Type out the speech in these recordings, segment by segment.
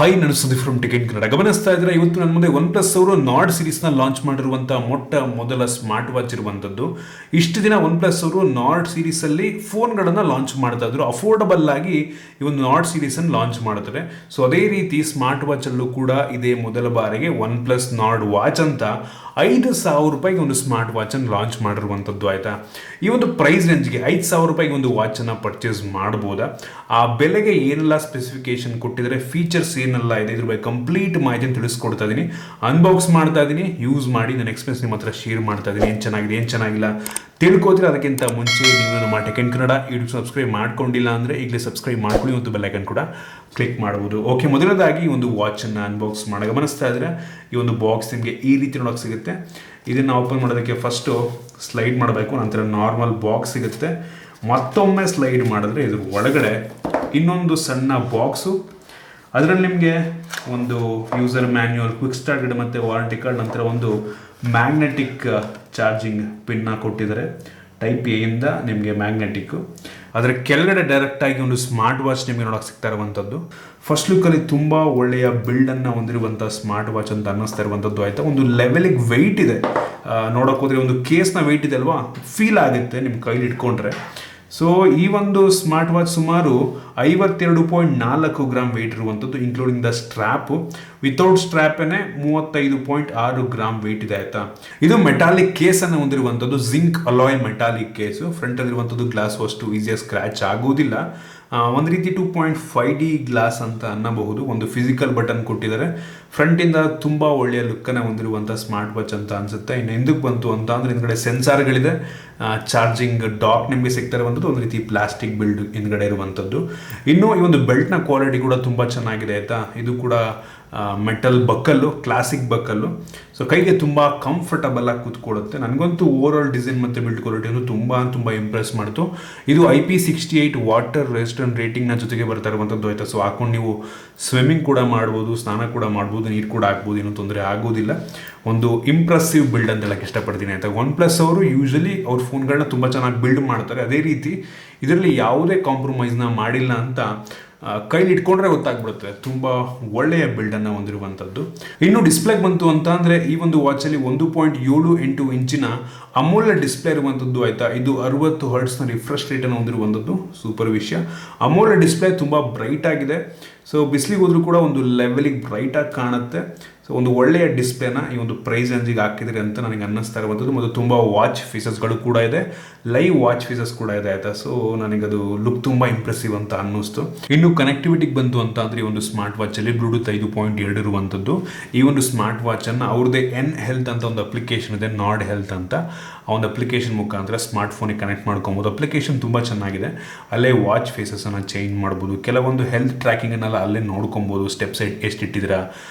High ನಡೆಸೋದು from ticket Kannada ಗಮನಿಸ್ತಾ ಇದ್ರೆ ಇವತ್ತು ನನ್ನ ಮುಂದೆ ಒನ್ ಪ್ಲಸ್ ಅವರು ನಾರ್ಡ್ ಸೀರೀಸ್ನ ಲಾಂಚ್ ಮಾಡಿರುವಂತಹ ಮೊದಲ ಸ್ಮಾರ್ಟ್ ವಾಚ್ ಇರುವಂಥದ್ದು. ಇಷ್ಟು ದಿನ ಒನ್ ಪ್ಲಸ್ ಅವರು ನಾರ್ಡ್ ಸೀರೀಸಲ್ಲಿ ಫೋನ್ಗಳನ್ನು ಲಾಂಚ್ ಮಾಡ್ತಾ ಇದ್ರು, ಅಫೋರ್ಡಬಲ್ ಆಗಿ ಈ ಒಂದು ನಾರ್ಡ್ ಸೀರೀಸನ್ನು ಲಾಂಚ್ ಮಾಡ್ತಾರೆ. ಸೊ ಅದೇ ರೀತಿ ಸ್ಮಾರ್ಟ್ ವಾಚಲ್ಲೂ ಕೂಡ ಇದೇ ಮೊದಲ ಬಾರಿಗೆ ಒನ್ ಪ್ಲಸ್ ನಾರ್ಡ್ ವಾಚ್ ಅಂತ 5,000 ರೂಪಾಯಿಗೆ ಒಂದು ಸ್ಮಾರ್ಟ್ ವಾಚನ್ನು ಲಾಂಚ್ ಮಾಡಿರುವಂಥದ್ದು. ಆಯಿತಾ, ಈ ಒಂದು ಪ್ರೈಸ್ ರೇಂಜ್ಗೆ 5,000 ರೂಪಾಯಿಗೆ ಒಂದು ವಾಚನ್ನು ಪರ್ಚೇಸ್ ಮಾಡ್ಬೋದಾ, ಆ ಬೆಲೆಗೆ ಏನೆಲ್ಲ ಸ್ಪೆಸಿಫಿಕೇಶನ್ ಕೊಟ್ಟಿದ್ದಾರೆ, ಫೀಚರ್ಸ್ ಏನೆಲ್ಲ ಇದೆ, ಇದ್ರ ಬಗ್ಗೆ ಕಂಪ್ಲೀಟ್ ಮಾಹಿತಿಯನ್ನು ತಿಳಿಸ್ಕೊಡ್ತಾ ಇದ್ದೀನಿ, ಅನ್ಬಾಕ್ಸ್ ಮಾಡ್ತಾ ಇದ್ದೀನಿ, ಯೂಸ್ ಮಾಡಿ ನನ್ನ ಎಕ್ಸ್ಪೀರಿಯನ್ಸ್ ನಿಮ್ಮ ಹತ್ರ ಶೇರ್ ಮಾಡ್ತಾ ಇದ್ದೀನಿ. ಏನು ಚೆನ್ನಾಗಿದೆ ಏನು ಚೆನ್ನಾಗಿಲ್ಲ ತಿಳ್ಕೋತೀರ. ಅದಕ್ಕಿಂತ ಮುಂಚೆ ನೀವು ನಮ್ಮ ಟಿಕೆಟ್ ಕನ್ನಡ ಯೂಟ್ಯೂಬ್ ಸಬ್ಸ್ಕ್ರೈಬ್ ಮಾಡ್ಕೊಂಡಿಲ್ಲ ಅಂದರೆ ಈಗಲೇ ಸಬ್ಸ್ಕ್ರೈಬ್ ಮಾಡ್ಕೊಳ್ಳಿ ಮತ್ತು ಬೆಲ್ ಐಕನ್ ಕೂಡ ಕ್ಲಿಕ್ ಮಾಡ್ಬೋದು. ಓಕೆ, ಮೊದಲನೇದಾಗಿ ಈ ಒಂದು ವಾಚನ್ನು ಅನ್ಬಾಕ್ಸ್ ಮಾಡಿ ಗಮನಿಸ್ತಾ ಇದ್ರೆ ಈ ಒಂದು ಬಾಕ್ಸ್ ನಿಮಗೆ ಈ ರೀತಿ ನೋಡೋಕೆ ಸಿಗುತ್ತೆ. ಇದನ್ನು ಓಪನ್ ಮಾಡೋದಕ್ಕೆ ಫಸ್ಟು ಸ್ಲೈಡ್ ಮಾಡಬೇಕು, ನಂತರ ನಾರ್ಮಲ್ ಬಾಕ್ಸ್ ಸಿಗುತ್ತೆ. ಮತ್ತೊಮ್ಮೆ ಸ್ಲೈಡ್ ಮಾಡಿದ್ರೆ ಇದ್ರ ಒಳಗಡೆ ಇನ್ನೊಂದು ಸಣ್ಣ ಬಾಕ್ಸು, ಅದರಲ್ಲಿ ನಿಮಗೆ ಒಂದು user manual, quick start guide ಮತ್ತು ವಾರಂಟಿ ಕಾರ್ಡ್, ನಂತರ ಒಂದು ಮ್ಯಾಗ್ನೆಟಿಕ್ ಚಾರ್ಜಿಂಗ್ ಪಿನ್ನ ಕೊಟ್ಟಿದ್ದಾರೆ. ಟೈಪ್ ಎ ಇಂದ ನಿಮಗೆ ಮ್ಯಾಗ್ನೆಟಿಕ್ಕು. ಅದರ ಕೆಳಗಡೆ ಡೈರೆಕ್ಟಾಗಿ ಒಂದು ಸ್ಮಾರ್ಟ್ ವಾಚ್ ನಿಮಗೆ ನೋಡೋಕೆ ಸಿಗ್ತಾ ಇರುವಂಥದ್ದು. ಫಸ್ಟ್ ಲುಕ್ಕಲ್ಲಿ ತುಂಬ ಒಳ್ಳೆಯ ಬಿಲ್ಡನ್ನು ಹೊಂದಿರುವಂಥ ಸ್ಮಾರ್ಟ್ ವಾಚ್ ಅಂತ ಅನ್ನಿಸ್ತಾ ಇರುವಂಥದ್ದು. ಆಯಿತಾ, ಒಂದು ಲೆವೆಲಿಗೆ ವೆಯ್ಟ್ ಇದೆ. ನೋಡೋಕೆ ಹೋದರೆ ಒಂದು ಕೇಸ್ನ ವೆಯ್ಟ್ ಇದೆ ಅಲ್ವಾ, ಫೀಲ್ ಆಗುತ್ತೆ ನಿಮ್ಮ ಕೈಲಿ ಇಟ್ಕೊಂಡ್ರೆ. ಸೊ ಈ ಒಂದು ಸ್ಮಾರ್ಟ್ ವಾಚ್ ಸುಮಾರು 52.4 ಗ್ರಾಮ್ ವೆಯ್ಟ್ ಇರುವಂಥದ್ದು, ಇನ್ಕ್ಲೂಡಿಂಗ್ ದ ಸ್ಟ್ರ್ಯಾಪು. ವಿತೌಟ್ ಸ್ಟ್ರ್ಯಾಪೇನೆ 35.6 ಗ್ರಾಮ್ ವೆಯ್ಟ್ ಇದೆ. ಆಯಿತಾ, ಇದು ಮೆಟಾಲಿಕ್ ಕೇಸನ್ನು ಹೊಂದಿರುವಂಥದ್ದು, ಜಿಂಕ್ ಅಲಾಯ್ ಮೆಟಾಲಿಕ್ ಕೇಸು. ಫ್ರಂಟಲ್ಲಿರುವಂಥದ್ದು ಗ್ಲಾಸ್ ಅಷ್ಟು ಈಸಿಯಾಗಿ ಸ್ಕ್ರ್ಯಾಚ್ ಆಗೋದಿಲ್ಲ. ಒಂದು ರೀತಿ 2.5D ಗ್ಲಾಸ್ ಅಂತ ಅನ್ನಬಹುದು. ಒಂದು ಫಿಸಿಕಲ್ ಬಟನ್ ಕೊಟ್ಟಿದ್ದಾರೆ. ಫ್ರಂಟಿಂದ ತುಂಬ ಒಳ್ಳೆಯ ಲುಕ್ಕನ್ನು ಹೊಂದಿರುವಂಥ ಸ್ಮಾರ್ಟ್ ವಾಚ್ ಅಂತ ಅನಿಸುತ್ತೆ. ಇನ್ನು ಎಂದಕ್ಕೆ ಬಂತು ಅಂತ ಅಂದರೆ ಹಿಂದ್ಗಡೆ ಸೆನ್ಸಾರ್ಗಳಿದೆ, ಚಾರ್ಜಿಂಗ್ ಡಾಕ್ ನಿಮಗೆ ಸಿಗ್ತಾ ಇರುವಂಥದ್ದು, ಒಂದು ರೀತಿ ಪ್ಲಾಸ್ಟಿಕ್ ಬಿಲ್ಡ್ ಹಿಂದ್ಗಡೆ ಇರುವಂಥದ್ದು. ಇನ್ನು ಈ ಒಂದು ಬೆಲ್ಟ್ನ ಕ್ವಾಲಿಟಿ ಕೂಡ ತುಂಬ ಚೆನ್ನಾಗಿದೆ. ಆಯಿತಾ, ಇದು ಕೂಡ ಮೆಟಲ್ ಬಕ್ಕಲ್ಲು, ಕ್ಲಾಸಿಕ್ ಬಕ್ಕಲ್ಲು. ಸೊ ಕೈಗೆ ತುಂಬ ಕಂಫರ್ಟಬಲ್ ಆಗಿ ಕೂತ್ಕೊಳ್ಳುತ್ತೆ. ನನಗಂತೂ ಓವರ್ ಆಲ್ ಡಿಸೈನ್ ಮತ್ತು ಬಿಲ್ಡ್ ಕ್ವಾಲಿಟಿಯನ್ನು ತುಂಬ ಇಂಪ್ರೆಸ್ ಮಾಡ್ತು. ಇದು IP68 ವಾಟರ್ ರೆಸಿಸ್ಟೆಂಟ್ ರೇಟಿಂಗ್ನ ಜೊತೆಗೆ ಬರ್ತಾ ಇರುವಂಥದ್ದು. ಆಯಿತಾ, ಸೊ ಹಾಕೊಂಡು ನೀವು ಸ್ವಿಮ್ಮಿಂಗ್ ಕೂಡ ಮಾಡ್ಬೋದು, ಸ್ನಾನ ಕೂಡ ಮಾಡ್ಬೋದು, ನೀರು ಕೂಡ ಹಾಕ್ಬೋದು, ಏನೂ ತೊಂದರೆ ಆಗೋದಿಲ್ಲ. ಒಂದು ಇಂಪ್ರೆಸಿವ್ ಬಿಲ್ಡ್ ಅಂತ ಹೇಳಕ್ಕೆ ಇಷ್ಟಪಡ್ತೀನಿ. ಆಯಿತಾ, ಒನ್ ಪ್ಲಸ್ ಅವರು ಯೂಶಲಿ ಅವ್ರ ಫೋನ್ಗಳನ್ನ ತುಂಬ ಚೆನ್ನಾಗಿ ಬಿಲ್ಡ್ ಮಾಡ್ತಾರೆ. ಅದೇ ರೀತಿ ಇದರಲ್ಲಿ ಯಾವುದೇ ಕಾಂಪ್ರಮೈಸ್ನ ಮಾಡಿಲ್ಲ ಅಂತ ಕೈಲಿ ಇಟ್ಕೊಂಡ್ರೆ ಗೊತ್ತಾಗ್ಬಿಡುತ್ತೆ. ತುಂಬ ಒಳ್ಳೆಯ ಬಿಲ್ಡನ್ನು ಹೊಂದಿರುವಂಥದ್ದು. ಇನ್ನು ಡಿಸ್ಪ್ಲೇಗೆ ಬಂತು ಅಂತ ಅಂದರೆ ಈ ಒಂದು ವಾಚಲ್ಲಿ 1.78 ಇಂಚಿನ ಅಮೋಲೆಡ್ ಡಿಸ್ಪ್ಲೇ ಇರುವಂಥದ್ದು. ಆಯಿತಾ, ಇದು 60 ಹರ್ಟ್ಸ್ನ ರಿಫ್ರೆಶ್ ರೇಟನ್ನು ಹೊಂದಿರುವಂಥದ್ದು. ಸೂಪರ್ ವಿಷಯ. ಅಮೋಲೆಡ್ ಡಿಸ್ಪ್ಲೇ ತುಂಬ ಬ್ರೈಟ್ ಆಗಿದೆ. ಸೊ ಬಿಸಿಲಿಗೆ ಹೋದ್ರೂ ಕೂಡ ಒಂದು ಲೆವೆಲಿಗೆ ಬ್ರೈಟಾಗಿ ಕಾಣುತ್ತೆ. ಸೊ ಒಂದು ಒಳ್ಳೆಯ ಡಿಸ್ಪ್ಲೇನ ಈ ಒಂದು ಪ್ರೈಸ್ ರೇಂಜಿಗೆ ಹಾಕಿದರೆ ಅಂತ ನನಗೆ ಅನ್ನಿಸ್ತಾ ಇರುವಂಥದ್ದು. ಮತ್ತು ತುಂಬ ವಾಚ್ ಫೀಚರ್ಸ್ಗಳು ಕೂಡ ಇದೆ, ಲೈವ್ ವಾಚ್ ಫೀಚರ್ಸ್ ಕೂಡ ಇದೆ. ಆಯಿತಾ, ಸೊ ನನಗದು ಲುಕ್ ತುಂಬ ಇಂಪ್ರೆಸಿವ್ ಅಂತ ಅನ್ನಿಸ್ತು. ಇನ್ನು ಕನೆಕ್ಟಿವಿಟಿಗೆ ಬಂತು ಅಂತ ಅಂದರೆ ಈ ಒಂದು ಸ್ಮಾರ್ಟ್ ವಾಚಲ್ಲಿ ಬ್ಲೂಟೂತ್ 5.2 ಇರುವಂಥದ್ದು. ಈ ಒಂದು ಸ್ಮಾರ್ಟ್ ವಾಚನ್ನು ಅವ್ರದ್ದೇ ಎನ್ ಹೆಲ್ತ್ ಅಂತ ಒಂದು ಅಪ್ಲಿಕೇಶನ್ ಇದೆ, ನಾರ್ಡ್ ಹೆಲ್ತ್ ಅಂತ. ಆ ಒಂದು ಅಪ್ಲಿಕೇಶನ್ ಮುಖಾಂತರ ಸ್ಮಾರ್ಟ್ ಫೋನಿಗೆ ಕನೆಕ್ಟ್ ಮಾಡ್ಕೊಬೋದು. ಅಪ್ಲಿಕೇಶನ್ ತುಂಬ ಚೆನ್ನಾಗಿದೆ. ಅಲ್ಲೇ ವಾಚ್ ಫೇಸಸನ್ನು ಚೇಂಜ್ ಮಾಡ್ಬೋದು, ಕೆಲವೊಂದು ಹೆಲ್ತ್ ಟ್ರ್ಯಾಕಿಂಗನ್ನೆಲ್ಲ ಅಲ್ಲೇ ನೋಡ್ಕೊಬೋದು. ಸ್ಟೆಪ್ಸ್ ಎಷ್ಟು ಇಟ್ಟಿದ್ದೀರಾ,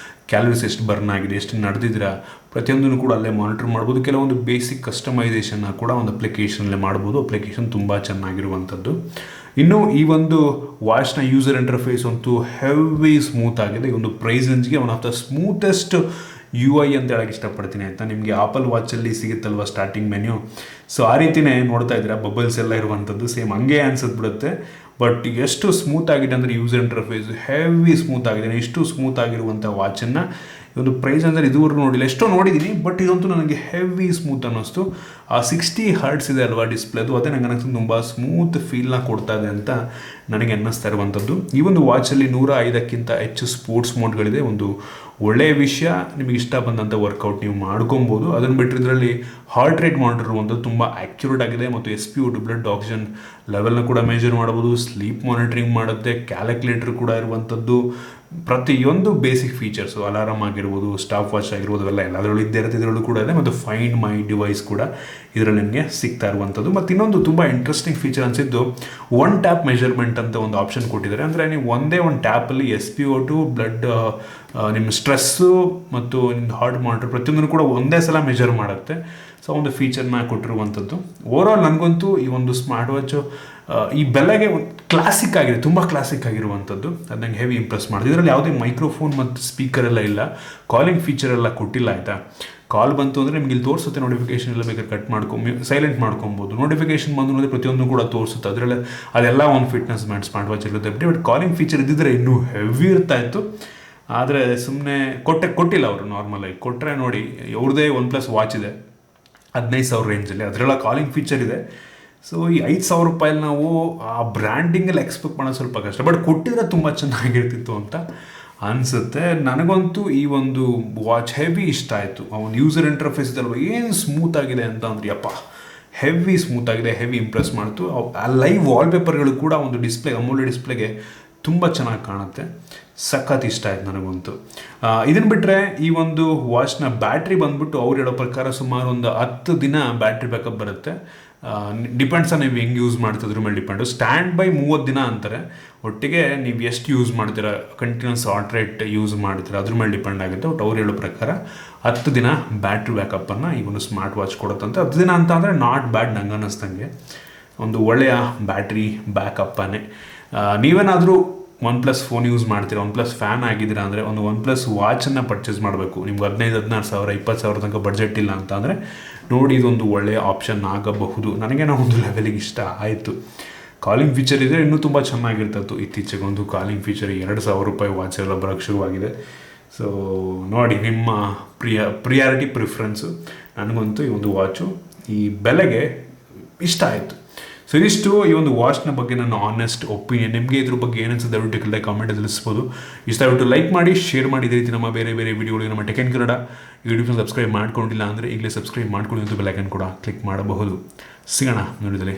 ಕ್ಯಾಲರೀಸ್ ಎಷ್ಟು ಬರ್ನ್ ಆಗಿದೆ, ಎಷ್ಟು ನಡೆದಿದ್ದೀರಾ, ಪ್ರತಿಯೊಂದನ್ನು ಕೂಡ ಅಲ್ಲೇ ಮಾನಿಟರ್ ಮಾಡ್ಬೋದು. ಕೆಲವೊಂದು ಬೇಸಿಕ್ ಕಸ್ಟಮೈಸೇಷನ್ನ ಕೂಡ ಒಂದು ಅಪ್ಲಿಕೇಶನಲ್ಲೇ ಮಾಡ್ಬೋದು. ಅಪ್ಲಿಕೇಶನ್ ತುಂಬ ಚೆನ್ನಾಗಿರುವಂಥದ್ದು. ಇನ್ನು ಈ ಒಂದು ವಾಚ್ನ ಯೂಸರ್ ಇಂಟರ್ಫೇಸ್ ಅಂತೂ ಹೆವಿ ಸ್ಮೂತ್ ಆಗಿದೆ. ಈ ಒಂದು ಪ್ರೈಸ್ ರೇಂಜ್ಗೆ one of the smoothest UI ಅಂತ ಹೇಳಕ್ಕೆ ಇಷ್ಟಪಡ್ತೀನಿ. ಆಯಿತಾ, ನಿಮಗೆ ಆಪಲ್ ವಾಚಲ್ಲಿ ಸಿಗುತ್ತಲ್ವ ಸ್ಟಾರ್ಟಿಂಗ್ ಮೆನ್ಯೂ, ಸೊ ಆ ರೀತಿಯೇ ನೋಡ್ತಾ ಇದ್ದೀರಾ, ಬಬಲ್ಸ್ ಎಲ್ಲ ಇರುವಂಥದ್ದು ಸೇಮ್ ಹಂಗೆ ಅನ್ಸತ್ ಬಿಡುತ್ತೆ. ಬಟ್ ಎಷ್ಟು ಸ್ಮೂತ್ ಆಗಿದೆ ಅಂದರೆ ಯೂಸರ್ ಇಂಟರ್ಫೇಸ್ ಹೆವಿ ಸ್ಮೂತ್ ಆಗಿದೆ. ಇಷ್ಟು ಸ್ಮೂತ್ ಆಗಿರುವಂಥ ವಾಚನ್ನು ಒಂದು ಪ್ರೈಸ್ ಅಂದರೆ ಇದುವರೆಗೂ ನೋಡಿಲ್ಲ. ಎಷ್ಟೋ ನೋಡಿದ್ದೀನಿ, ಬಟ್ ಇದಂತೂ ನನಗೆ ಹೆವಿ ಸ್ಮೂತ್ ಅನ್ನಿಸ್ತು. ಆ 60 ಹರ್ಟ್ಸ್ ಇದೆ ಅಲ್ವಾ ಡಿಸ್ಪ್ಲೇದು, ಅದೇ ನನಗೆ ಅನ್ನಿಸ್ತು ತುಂಬ ಸ್ಮೂತ್ ಫೀಲ್ನ ಕೊಡ್ತಾ ಇದೆ ಅಂತ ನನಗೆ ಅನ್ನಿಸ್ತಾ ಇರುವಂಥದ್ದು. ಈ ಒಂದು ವಾಚಲ್ಲಿ 105ಕ್ಕಿಂತ ಹೆಚ್ಚು ಸ್ಪೋರ್ಟ್ಸ್ ಮೋಡ್ಗಳಿದೆ. ಒಂದು ಒಳ್ಳೆಯ ವಿಷಯ. ನಿಮಗೆ ಇಷ್ಟ ಬಂದಂಥ ವರ್ಕೌಟ್ ನೀವು ಮಾಡ್ಕೊಬೋದು. ಅದನ್ನು ಬಿಟ್ಟರೆ ಇದರಲ್ಲಿ ಹಾರ್ಟ್ ರೇಟ್ ಮಾನಿಟರ್ ಇರುವಂಥದ್ದು ತುಂಬ ಆ್ಯಕ್ಯುರೇಟ್ ಆಗಿದೆ. ಮತ್ತು SpO2 ಬ್ಲಡ್ ಆಕ್ಸಿಜನ್ ಲೆವೆಲ್ನ ಕೂಡ ಮೆಜರ್ ಮಾಡ್ಬೋದು. ಸ್ಲೀಪ್ ಮಾನಿಟರಿಂಗ್ ಮಾಡುತ್ತೆ. ಕ್ಯಾಲ್ಕುಲೇಟರ್ ಕೂಡ ಇರುವಂಥದ್ದು. ಪ್ರತಿಯೊಂದು ಬೇಸಿಕ್ ಫೀಚರ್ಸು, ಅಲಾರಾಮ್ ಆಗಿರ್ಬೋದು, ಸ್ಟಾಪ್ ವಾಚ್ ಆಗಿರ್ಬೋದು, ಎಲ್ಲದರಲ್ಲೂ ಇದ್ದೇ ಇರುತ್ತೆ. ಇದರಲ್ಲೂ ಕೂಡ ಇದೆ. ಮತ್ತು ಫೈಂಡ್ ಮೈ ಡಿವೈಸ್ ಕೂಡ ಇದರಲ್ಲಿ ನಿಮಗೆ ಸಿಗ್ತಾ ಇರುವಂಥದ್ದು. ಮತ್ತು ಇನ್ನೊಂದು ತುಂಬ ಇಂಟ್ರೆಸ್ಟಿಂಗ್ ಫೀಚರ್ ಅನಿಸಿದ್ದು, ಒನ್ ಟ್ಯಾಪ್ ಮೆಜರ್ಮೆಂಟ್ ಅಂತ ಒಂದು ಆಪ್ಷನ್ ಕೊಟ್ಟಿದ್ದಾರೆ. ಅಂದರೆ ನೀವು ಒಂದೇ ಒಂದು ಟ್ಯಾಪಲ್ಲಿ SpO2 ಬ್ಲಡ್, ನಿಮ್ಮ ಸ್ಟ್ರೆಸ್ಸು ಮತ್ತು ನಿಮ್ಮ ಹಾರ್ಟ್ ಮಾನಿಟರ್ ಪ್ರತಿಯೊಂದನ್ನು ಕೂಡ ಒಂದೇ ಸಲ ಮೆಜರ್ ಮಾಡುತ್ತೆ. ಸೊ ಒಂದು ಫೀಚರ್ನ ಕೊಟ್ಟಿರುವಂಥದ್ದು. ಓವರ್ ಆಲ್ ನನಗಂತೂ ಈ ಒಂದು ಸ್ಮಾರ್ಟ್ ವಾಚು ಈ ಬೆಲೆಗೆ ಕ್ಲಾಸಿಕ್ ಆಗಿದೆ, ತುಂಬ ಕ್ಲಾಸಿಕ್ ಆಗಿರುವಂಥದ್ದು. ಅದು ನಂಗೆ ಹೆವಿ ಇಂಪ್ರೆಸ್ ಮಾಡಿದೆ. ಇದರಲ್ಲಿ ಯಾವುದೇ ಮೈಕ್ರೋಫೋನ್ ಮತ್ತು ಸ್ಪೀಕರ್ ಎಲ್ಲ ಇಲ್ಲ, ಕಾಲಿಂಗ್ ಫೀಚರ್ ಎಲ್ಲ ಕೊಟ್ಟಿಲ್ಲ. ಆಯಿತಾ, ಕಾಲ್ ಬಂತು ಅಂದರೆ ನಿಮ್ಗೆ ಇಲ್ಲಿ ತೋರಿಸುತ್ತೆ, ನೋಟಿಫಿಕೇಶನ್ ಎಲ್ಲ ಬೇಕಾದ್ರೆ ಕಟ್ ಸೈಲೆಂಟ್ ಮಾಡ್ಕೊಬೋದು. ನೋಟಿಫಿಕೇಶನ್ ಬಂದು ಅಂದರೆ ಪ್ರತಿಯೊಂದು ಕೂಡ ತೋರಿಸುತ್ತೆ. ಅದರಲ್ಲಿ ಅದೆಲ್ಲ ಒಂದು ಫಿಟ್ನೆಸ್ ಬ್ಯಾಂಡ್ ಸ್ಮಾರ್ಟ್ ವಾಚ್ ಇರುತ್ತೆ. ಬಟ್ ಕಾಲಿಂಗ್ ಫೀಚರ್ ಇದ್ದಿದ್ರೆ ಇನ್ನೂ ಹೆವಿ ಇರ್ತಾ ಇತ್ತು. ಆದರೆ ಸುಮ್ಮನೆ ಕೊಟ್ಟಿಲ್ಲ ಅವರು. ನಾರ್ಮಲಾಗಿ ಕೊಟ್ಟರೆ ನೋಡಿ, ಅವ್ರದ್ದೇ OnePlus ವಾಚ್ ಇದೆ 15,000 ರೇಂಜಲ್ಲಿ, ಅದರೆಲ್ಲ ಕಾಲಿಂಗ್ ಫೀಚರ್ ಇದೆ. ಸೊ ಈ 5,000 ರೂಪಾಯಲ್ಲಿ ನಾವು ಆ ಬ್ರ್ಯಾಂಡಿಂಗಲ್ಲಿ ಎಕ್ಸ್ಪೆಕ್ಟ್ ಮಾಡೋದು ಸ್ವಲ್ಪ ಕಷ್ಟ, ಬಟ್ ಕೊಟ್ಟಿದ್ರೆ ತುಂಬ ಚೆನ್ನಾಗಿರ್ತಿತ್ತು ಅಂತ ಅನಿಸುತ್ತೆ. ನನಗಂತೂ ಈ ಒಂದು ವಾಚ್ ಹೆವಿ ಇಷ್ಟ ಆಯಿತು. ಆ ಒಂದು ಯೂಸರ್ ಇಂಟರ್ಫೇಸ್ ಇದಲ್ವ ಏನು ಸ್ಮೂತ್ ಆಗಿದೆ ಅಂತ ಅಂದ್ರೆ ಯಪ್ಪ, ಹೆವಿ ಸ್ಮೂತ್ ಆಗಿದೆ, ಹೆವಿ ಇಂಪ್ರೆಸ್ ಮಾಡ್ತು. ಆ ಲೈವ್ ವಾಲ್ಪೇಪರ್ಗಳು ಕೂಡ ಒಂದು ಡಿಸ್ಪ್ಲೇ, AMOLED ಡಿಸ್ಪ್ಲೇಗೆ ತುಂಬ ಚೆನ್ನಾಗಿ ಕಾಣುತ್ತೆ. ಸಖತ್ ಇಷ್ಟ ಆಯ್ತು ನನಗಂತೂ. ಇದನ್ನು ಬಿಟ್ಟರೆ ಈ ಒಂದು ವಾಚ್ನ ಬ್ಯಾಟ್ರಿ ಬಂದ್ಬಿಟ್ಟು ಅವ್ರು ಹೇಳೋ ಪ್ರಕಾರ ಸುಮಾರು ಒಂದು 10 ದಿನ ಬ್ಯಾಟ್ರಿ ಬ್ಯಾಕಪ್ ಬರುತ್ತೆ. ಡಿಪೆಂಡ್ಸ್ ನೀವು ಹೆಂಗೆ ಯೂಸ್ ಮಾಡ್ತಿದ್ರ ಮೇಲೆ ಡಿಪೆಂಡು. ಸ್ಟ್ಯಾಂಡ್ ಬೈ 30 ದಿನ ಅಂತಾರೆ. ಒಟ್ಟಿಗೆ ನೀವು ಎಷ್ಟು ಯೂಸ್ ಮಾಡ್ತೀರಾ, ಕಂಟಿನ್ಯೂಸ್ ಹಾರ್ಟ್ ರೇಟ್ ಯೂಸ್ ಮಾಡ್ತೀರಾ, ಅದ್ರ ಮೇಲೆ ಡಿಪೆಂಡ್ ಆಗುತ್ತೆ. ಬಟ್ ಅವ್ರು ಹೇಳೋ ಪ್ರಕಾರ 10 ದಿನ ಬ್ಯಾಟ್ರಿ ಬ್ಯಾಕಪ್ಪನ್ನು ಈ ಒಂದು ಸ್ಮಾರ್ಟ್ ವಾಚ್ ಕೊಡುತ್ತಂತೆ. 10 ದಿನ ಅಂತ ಅಂದರೆ ನಾಟ್ ಬ್ಯಾಡ್ ನಂಗೆ ಅನ್ನಿಸ್ದಂಗೆ, ಒಂದು ಒಳ್ಳೆಯ ಬ್ಯಾಟ್ರಿ ಬ್ಯಾಕಪ್ಪನ್ನೇ. ನೀವೇನಾದರೂ OnePlus ಫೋನ್ ಯೂಸ್ ಮಾಡ್ತೀರಾ, OnePlus ಫ್ಯಾನ್ ಆಗಿದ್ದೀರಾ ಅಂದರೆ ಒಂದು OnePlus ವಾಚನ್ನು ಪರ್ಚೇಸ್ ಮಾಡಬೇಕು. ನಿಮ್ಗೆ 15,000-16,000 20,000 ತನಕ ಬಡ್ಜೆಟ್ ಇಲ್ಲ ಅಂತ ಅಂದರೆ ನೋಡಿ, ಇದೊಂದು ಒಳ್ಳೆಯ ಆಪ್ಷನ್ ಆಗಬಹುದು. ನನಗೇನೋ ಒಂದು ಲೆವೆಲಿಗೆ ಇಷ್ಟ ಆಯಿತು. ಕಾಲಿಂಗ್ ಫೀಚರ್ ಇದೆ, ಇನ್ನೂ ತುಂಬ ಚೆನ್ನಾಗಿರ್ತಿತ್ತು. ಇತ್ತೀಚೆಗೆ ಒಂದು ಕಾಲಿಂಗ್ ಫೀಚರ್ 2,000 ರೂಪಾಯಿ ವಾಚ್ ಎಲ್ಲ ಬರೋಕ್ಕೆ ಶುರುವಾಗಿದೆ. ಸೊ ನೋಡಿ, ನಿಮ್ಮ ಪ್ರಿಯಾರಿಟಿ ಪ್ರಿಫರೆನ್ಸು. ನನಗಂತೂ ಈ ಒಂದು ವಾಚು ಈ ಬೆಲೆಗೆ ಇಷ್ಟ ಆಯಿತು. ಸೊ ಇದಿಷ್ಟು ಈ ಒಂದು ವಾಚ್ನ ಬಗ್ಗೆ ನನ್ನ ಆನೆಸ್ಟ್ ಒಪಿನಿಯನ್. ನಿಮಗೆ ಇದ್ರ ಬಗ್ಗೆ ಏನನ್ಸುತ್ತೆ ದಯವಿಟ್ಟು ಕಾಮೆಂಟ್ ತಿಳಿಸ್ಬೋದು. ಇಷ್ಟ ದಯವಿಟ್ಟು ಲೈಕ್ ಮಾಡಿ, ಶೇರ್ ಮಾಡಿ. ಇದೇ ರೀತಿ ನಮ್ಮ ಬೇರೆ ಬೇರೆ ವಿಡಿಯೋಗಳಿಗೆ ನಮ್ಮ ಟೆಕ್ ಇನ್ ಕನ್ನಡ ಯೂಟ್ಯೂಬ್ನ ಸಬ್ಸ್ಕ್ರೈಬ್ ಮಾಡ್ಕೊಂಡಿಲ್ಲ ಅಂದರೆ ಈಗಲೇ ಸಬ್ಸ್ಕ್ರೈಬ್ ಮಾಡ್ಕೊಂಡು ಬೆಲ್ ಐಕನ್ ಕೂಡ ಕ್ಲಿಕ್ ಮಾಡಬಹುದು. ಸಿಗೋಣ ನೋಡಿದರೆ.